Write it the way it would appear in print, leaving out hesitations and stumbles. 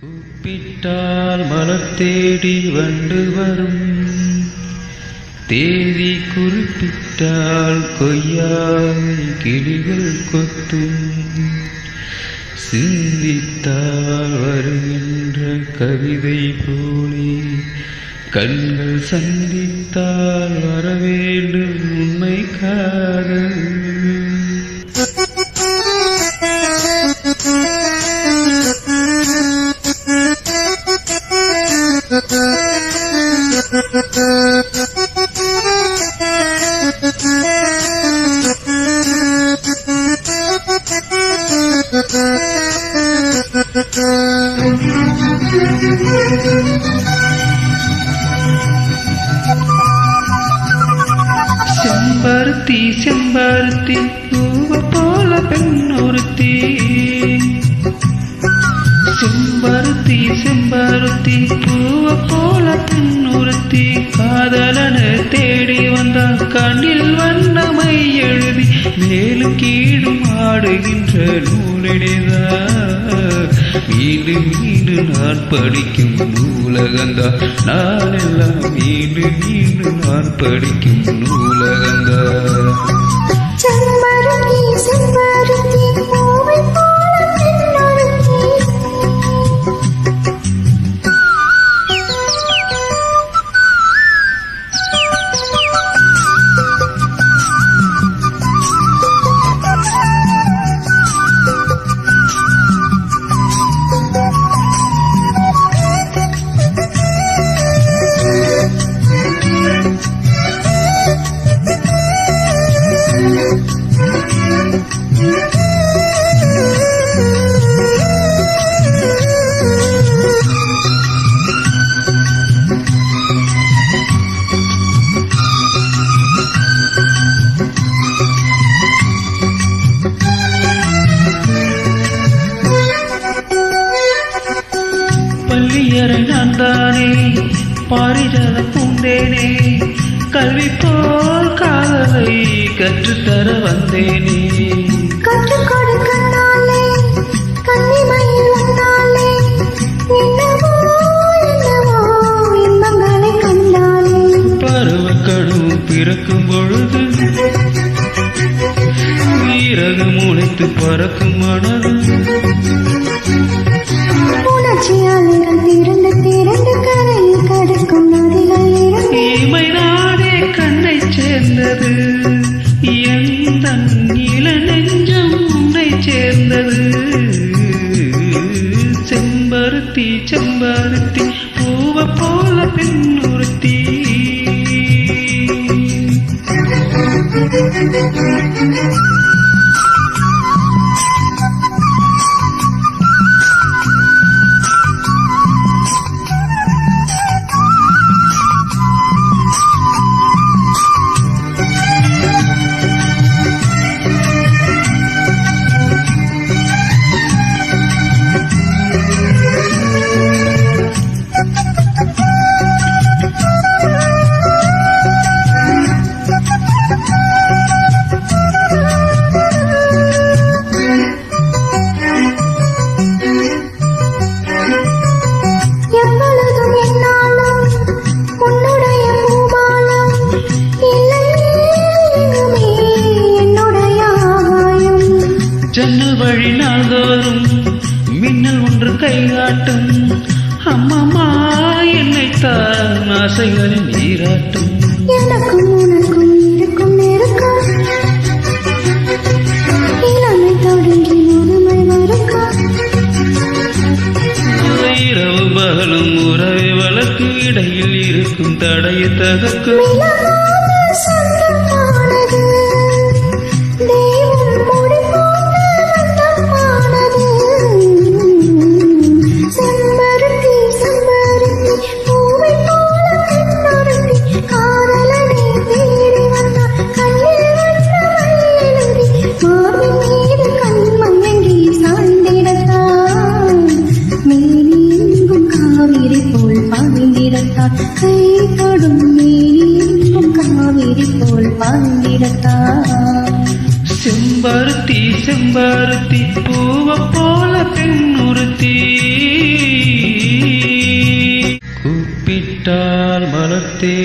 கூப்பிட்டால் மலர் தேடி வண்டு வரும், தேதி குறிப்பிட்டால் கொய்யாவை கிளிகள் கொத்தும், சிந்தித்தால் வருகின்ற கவிதை போலே கண்கள் சந்தித்தால் வரவேண்டும் உண்மை காதல். செம்பருத்தி செம்பருத்தி பூவ போல பெண்ணொருத்தி, செம்பருத்தி செம்பருத்தி பூவ போல பெண்ணொருத்தி, காதலன தேடி வந்தால் கண்ணில் வண்ணமை எழுதி மேலும் கீழும் ஆடுகின்ற நூலிடைதான். மீண்டும் மீண்டும் நான் படிக்கும் நூலகந்தா, நான் எல்லாம் மீண்டும் மீண்டும் நான் படிக்கும் நூலகந்தா. செம்பருத்தி செம்பருத்தி பூவை போல பெண்ணொருத்தி, பள்ளியறை நான் தானே பாரிஜாத பூந்தேனே, கல்வி போல் காதலை கற்றுத்தர வந்தேனே. கற்றுக் கொடுக்கனாலே கன்னிமையில் வந்தாலே, என்னவோ என்னவோ இன்பங்களை கண்டாலே. பருவக்கடும் பிறக்கும் பொழுது வீரகு முளைத்து பறக்கும் மணல், உணர்ச்சியாளர்கள் திரண்டு திரண்டு கரையில் கடக்கும் நதிகள் இரண்டு. இமை நாடே கண்ணை சேர்ந்தது, எந்த இள நெஞ்சம் உன்னை சேர்ந்தது. செம்பருத்தி செம்பருத்தி பூவ போல பெண்ணொருத்தி. ஜன்னல் வழி நாள்தோறும் மின்னல் ஒன்று கைகாட்டும், அம்மம்மா என்னைத்தான் ஆசைகளில் நீராட்டும். எனக்கும் உனக்கும் இருக்கும் நெருக்கம், இளமை தொடங்கி முதுமை வரைக்கும். இரவு பகலும் உறவை வழக்கு, இடையில் இருக்கும் தடையை தகர்க்கும். கை தொடும் நீரும் காவிரி போல் பாய்ந்திடத்தான். செம்பருத்தி செம்பருத்தி பூவ போல பெண்ணொருத்தி. விட்டால் மலர்த்தே